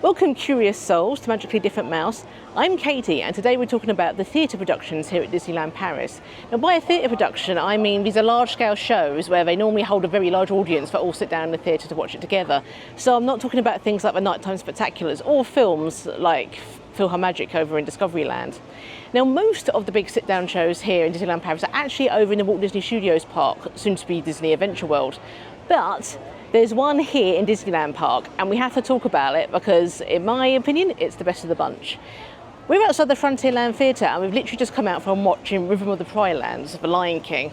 Welcome curious souls to Magically Different Mouse. I'm Katie and today we're talking about the theatre productions here at Disneyland Paris. Now by a theatre production I mean these are large scale shows where they normally hold a very large audience that all sit down in the theatre to watch it together. So I'm not talking about things like the nighttime spectaculars or films like PhilharMagic over in Discoveryland. Now most of the big sit down shows here in Disneyland Paris are actually over in the Walt Disney Studios Park, soon to be Disney Adventure World. But there's one here in Disneyland Park and we have to talk about it because, in my opinion, it's the best of the bunch. We're outside the Frontierland Theatre and we've literally just come out from watching Rhythm of the Pride Lands, The Lion King.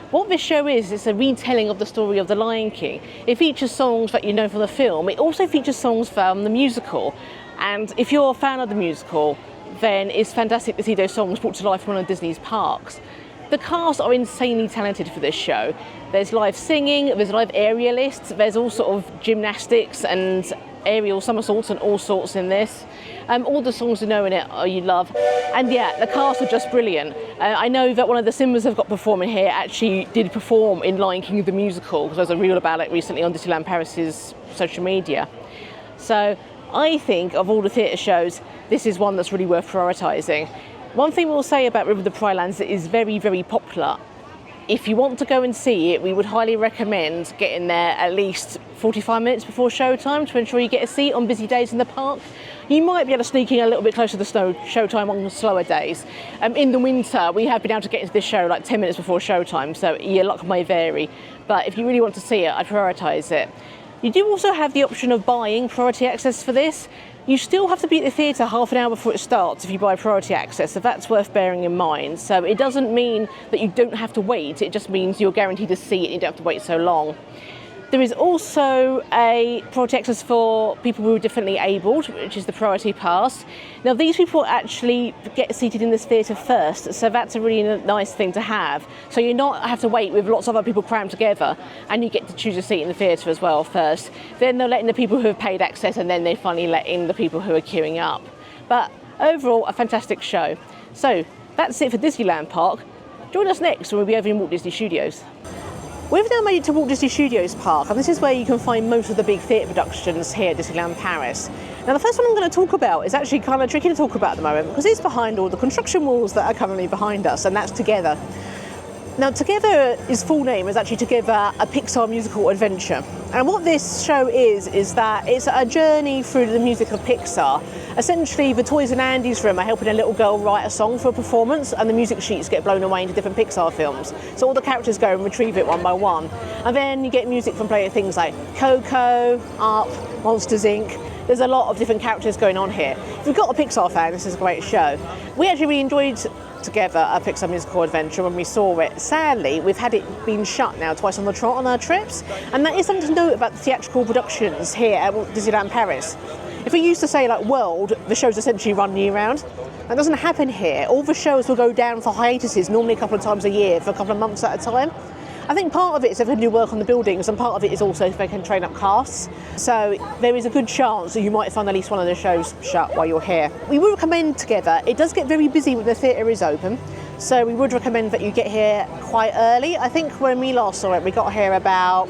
What this show is, it's a retelling of the story of The Lion King. It features songs that you know from the film. It also features songs from the musical. And if you're a fan of the musical, then it's fantastic to see those songs brought to life in one of Disney's parks. The cast are insanely talented for this show. There's live singing, there's live aerialists, there's all sort of gymnastics and aerial somersaults and all sorts in this. All the songs you know in it you love. And yeah, the cast are just brilliant. I know that one of the Simbas have got performing here actually did perform in Lion King the musical, because there was a reel about it recently on Disneyland Paris's social media. So I think of all the theatre shows, this is one that's really worth prioritising. One thing we'll say about Rhythm of the Pride Lands, it is very, very popular. If you want to go and see it, we would highly recommend getting there at least 45 minutes before showtime to ensure you get a seat on busy days in the park. You might be able to sneak in a little bit closer to showtime on slower days. In the winter, we have been able to get into this show like 10 minutes before showtime, so your luck may vary. But if you really want to see it, I'd prioritise it. You do also have the option of buying priority access for this. You still have to be at the theatre half an hour before it starts if you buy priority access, so that's worth bearing in mind. So it doesn't mean that you don't have to wait, it just means you're guaranteed a seat and you don't have to wait so long. There is also a priority access for people who are differently abled, which is the priority pass. Now these people actually get seated in this theatre first, so that's a really nice thing to have. So you not have to wait with lots of other people crammed together, and you get to choose a seat in the theatre as well first. Then they'll let in the people who have paid access, and then they finally let in the people who are queuing up. But overall, a fantastic show. So that's it for Disneyland Park. Join us next when we'll be over in Walt Disney Studios. We've now made it to Walt Disney Studios Park, and this is where you can find most of the big theatre productions here at Disneyland Paris. Now the first one I'm going to talk about is actually kind of tricky to talk about at the moment because it's behind all the construction walls that are currently behind us, and that's Together. Now Together, its full name is actually Together, a Pixar musical adventure. And what this show is that it's a journey through the music of Pixar. Essentially, the Toys and Andy's room are helping a little girl write a song for a performance, and the music sheets get blown away into different Pixar films. So all the characters go and retrieve it one by one. And then you get music from things like Coco, Up, Monsters Inc. There's a lot of different characters going on here. If you've got a Pixar fan, this is a great show. We actually really enjoyed Together, a Pixar musical adventure, when we saw it. Sadly, we've had it been shut now twice on the trot on our trips, and that is something to note about the theatrical productions here at Disneyland Paris. If we used to say like World, the shows essentially run year round. That doesn't happen here. All the shows will go down for hiatuses, normally a couple of times a year for a couple of months at a time. I think part of it is if they can do work on the buildings, and part of it is also if they can train up casts. So there is a good chance that you might find at least one of the shows shut while you're here. We would recommend Together. It does get very busy when the theatre is open, so we would recommend that you get here quite early. I think when we last saw it, we got here about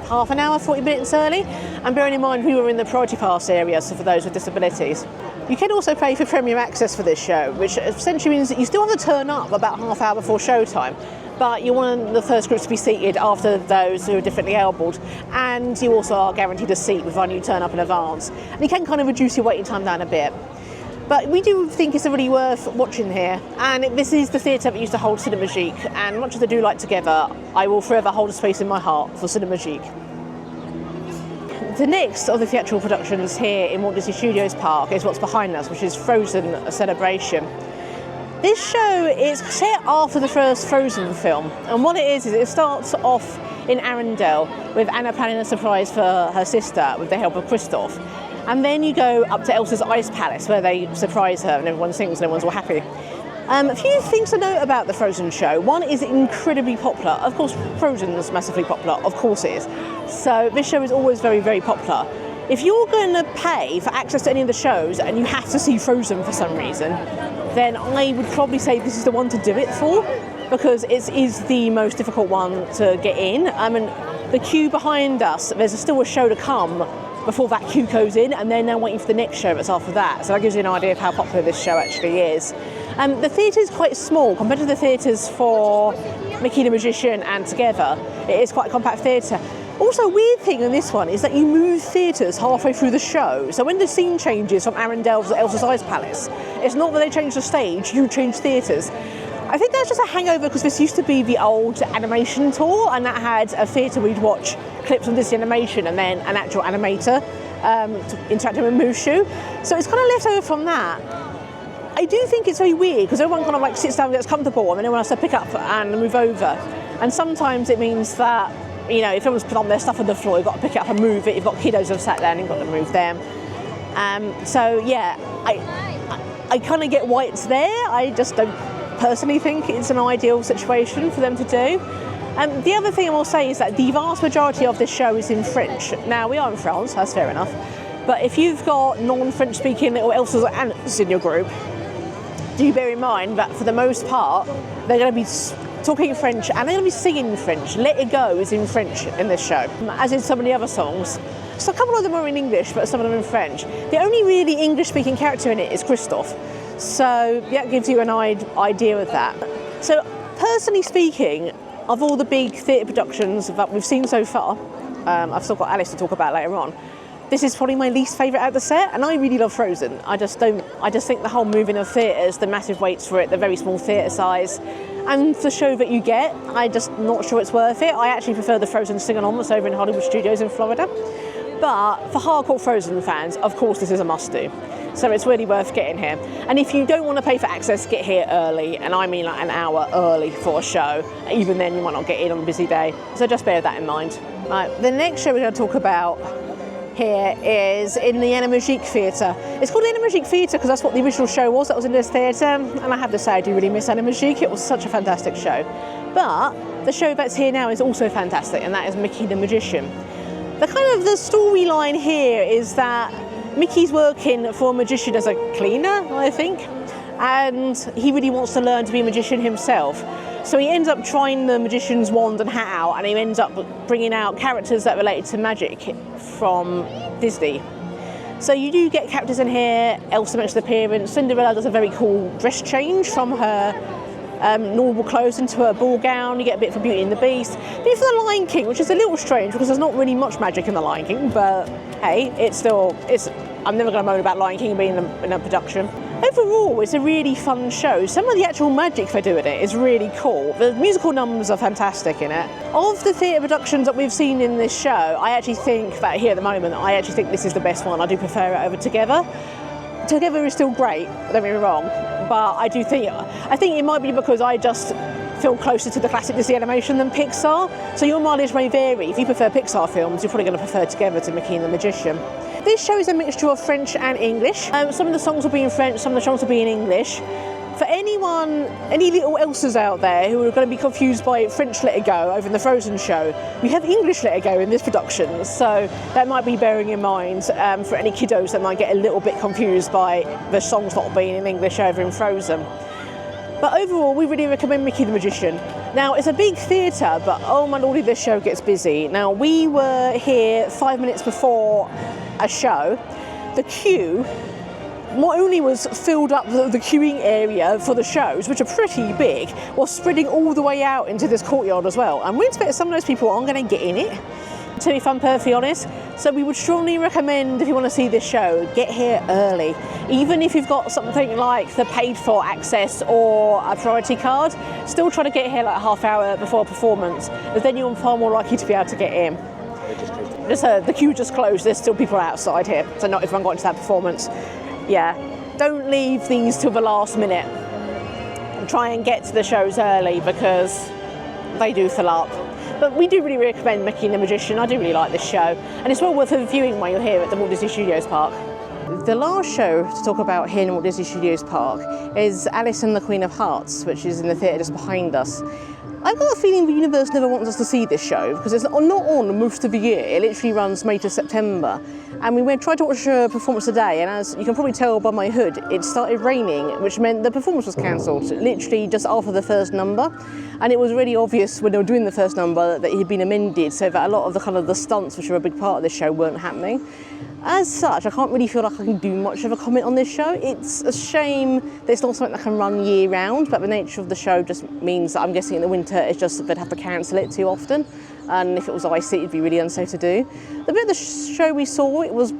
half an hour, 40 minutes early, and bearing in mind we were in the priority pass area, so for those with disabilities. You can also pay for premium access for this show, which essentially means that you still have to turn up about half hour before showtime, but you're one of the first groups to be seated after those who are differently abled, and you also are guaranteed a seat providing you turn up in advance. And you can kind of reduce your waiting time down a bit. But we do think it's really worth watching here, and this is the theatre that used to hold Cinemagique, and much as I do like Together, I will forever hold a space in my heart for Cinemagique. The next of the theatrical productions here in Walt Disney Studios Park is what's behind us, which is Frozen, A Celebration. This show is set after the first Frozen film, and what it is it starts off in Arendelle with Anna planning a surprise for her sister with the help of Kristoff. And then you go up to Elsa's Ice Palace where they surprise her and everyone sings and everyone's all happy. A few things to note about the Frozen show. One is incredibly popular. Of course, Frozen is massively popular. Of course it is. So this show is always very, very popular. If you're going to pay for access to any of the shows and you have to see Frozen for some reason, then I would probably say this is the one to do it for, because it is the most difficult one to get in. I mean, the queue behind us, there's still a show to come before that queue goes in, and then they're waiting for the next show that's after that. So that gives you an idea of how popular this show actually is. The theatre is quite small compared to the theatres for Mickey the Magician and Together. It is quite a compact theatre. Also, a weird thing in this one is that you move theatres halfway through the show. So when the scene changes from Arundel's to Elsa's Ice Palace, it's not that they change the stage, you change theatres. I think that's just a hangover because this used to be the old animation tour, and that had a theatre where you'd watch clips of this animation and then an actual animator interacting with Mushu. So it's kind of left over from that. I do think it's very weird because everyone kind of like sits down and gets comfortable and then everyone has to pick up and move over. And sometimes it means that, you know, if everyone's put on their stuff on the floor, you've got to pick it up and move it. You've got kiddos who have sat there and you've got to move them. So yeah, I kind of get why it's there. I just don't personally think it's an ideal situation for them to do. The other thing I will say is that the vast majority of this show is in French. Now, we are in France, that's fair enough, but if you've got non-French speaking little Elsas or Annas in your group, do bear in mind that for the most part, they're going to be talking French and they're going to be singing French. Let It Go is in French in this show, as in some of the other songs. So a couple of them are in English, but some of them in French. The only really English-speaking character in it is Christophe. So that gives you an idea of that. So personally speaking, of all the big theatre productions that we've seen so far, I've still got Alice to talk about later on, this is probably my least favourite out of the set, and I really love Frozen. I just think the whole moving of theatres, the massive waits for it, the very small theatre size, and the show that you get, I'm just not sure it's worth it. I actually prefer the Frozen sing-along that's over in Hollywood Studios in Florida. But for hardcore Frozen fans, of course this is a must-do. So it's really worth getting here. And if you don't want to pay for access, get here early, and I mean like an hour early for a show. Even then you might not get in on a busy day. So just bear that in mind. Right, the next show we're going to talk about here is in the Animagique Theatre. It's called the Animagique Theatre because that's what the original show was that was in this theatre, and I have to say I do really miss Animagique. It was such a fantastic show. But the show that's here now is also fantastic, and that is Mickey the Magician. The kind of the storyline here is that Mickey's working for a magician as a cleaner, I think, and he really wants to learn to be a magician himself. So he ends up trying the magician's wand and hat out, and he ends up bringing out characters that relate to magic from Disney. So you do get characters in here. Elsa makes an appearance. Cinderella does a very cool dress change from her normal clothes into her ball gown. You get a bit for Beauty and the Beast. A bit for the Lion King, which is a little strange because there's not really much magic in the Lion King, but hey, I'm never going to moan about Lion King being in a production. Overall, it's a really fun show. Some of the actual magic they do in it is really cool. The musical numbers are fantastic in it. Of the theatre productions that we've seen in this show, I actually think that here at the moment, this is the best one. I do prefer it over Together. Together is still great, don't get me wrong, but I think it might be because I just feel closer to the classic Disney animation than Pixar. So your mileage may vary. If you prefer Pixar films, you're probably going to prefer Together to Mickey and the Magician. This show is a mixture of French and English. Some of the songs will be in French, some of the songs will be in English. For any little Elsas out there who are going to be confused by French Let It Go over in the Frozen show, we have English Let It Go in this production, so that might be bearing in mind for any kiddos that might get a little bit confused by the songs not being in English over in Frozen. But overall, we really recommend Mickey the Magician. Now, it's a big theatre, but oh my lordy, this show gets busy. Now, we were here 5 minutes before a show. The queue not only was filled up the queuing area for the shows, which are pretty big, was spreading all the way out into this courtyard as well. And we expect some of those people aren't going to get in it, to be perfectly honest. So we would strongly recommend, if you want to see this show, get here early. Even if you've got something like the paid for access or a priority card, still try to get here like a half hour before a performance, because then you're far more likely to be able to get in. The queue just closed, there's still people outside here, so not everyone got into that performance. Yeah, don't leave these till the last minute. Try and get to the shows early because they do fill up. But we do really recommend Mickey and the Magician. I do really like this show, and it's well worth viewing while you're here at the Walt Disney Studios Park. The last show to talk about here in Walt Disney Studios Park is Alice and the Queen of Hearts, which is in the theatre just behind us. I've got a feeling the universe never wants us to see this show because it's not on most of the year. It literally runs May to September. And we tried to watch a performance today, and as you can probably tell by my hood, it started raining, which meant the performance was cancelled, literally just after the first number. And it was really obvious when they were doing the first number that it had been amended so that a lot of the stunts, which are a big part of this show, weren't happening. As such, I can't really feel like I can do much of a comment on this show. It's a shame that it's not something that can run year round, but the nature of the show just means that I'm guessing in the winter it's just that they'd have to cancel it too often. And if it was icy, it'd be really unsafe to do. The bit of the show we saw, it was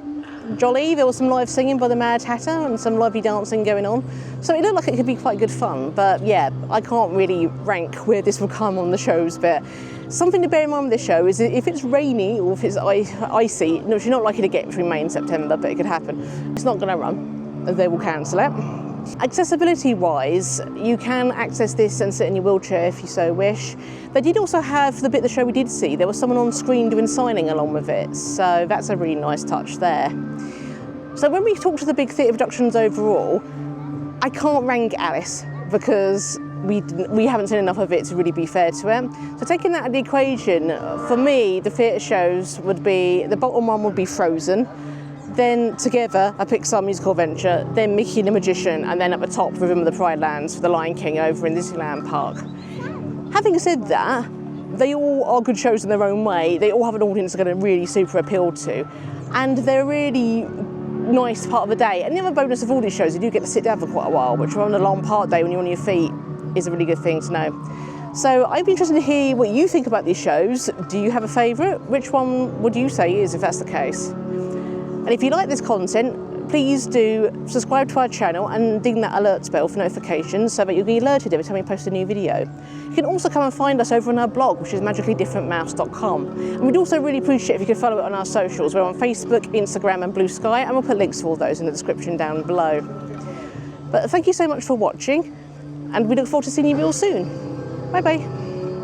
jolly. There was some live singing by the Mad Hatter and some lively dancing going on. So it looked like it could be quite good fun. But yeah, I can't really rank where this will come on the shows. But something to bear in mind with this show is if it's rainy or if it's icy, no, you're not likely to get between May and September, but it could happen. It's not going to run. They will cancel it. Accessibility-wise, you can access this and sit in your wheelchair if you so wish. They did also have the bit of the show we did see. There was someone on screen doing signing along with it, so that's a really nice touch there. So when we talk to the big theatre productions overall, I can't rank Alice because we haven't seen enough of it to really be fair to it. So taking that out of the equation, for me, the theatre shows would be, the bottom one would be Frozen, then Together, a Pixar musical adventure, then Mickey and the Magician, and then at the top, Rhythm of the Pride Lands for The Lion King over in Disneyland Park. Having said that, they all are good shows in their own way. They all have an audience they're going to really super appeal to, and they're a really nice part of the day. And the other bonus of all these shows, you do get to sit down for quite a while, which on a long park day when you're on your feet is a really good thing to know. So I'd be interested to hear what you think about these shows. Do you have a favourite? Which one would you say is, if that's the case? And if you like this content, please do subscribe to our channel and ding that alerts bell for notifications so that you'll be alerted every time we post a new video. You can also come and find us over on our blog, which is magicallydifferentmouse.com. And we'd also really appreciate if you could follow it on our socials. We're on Facebook, Instagram and Blue Sky, and we'll put links to all those in the description down below. But thank you so much for watching, and we look forward to seeing you real soon. Bye bye.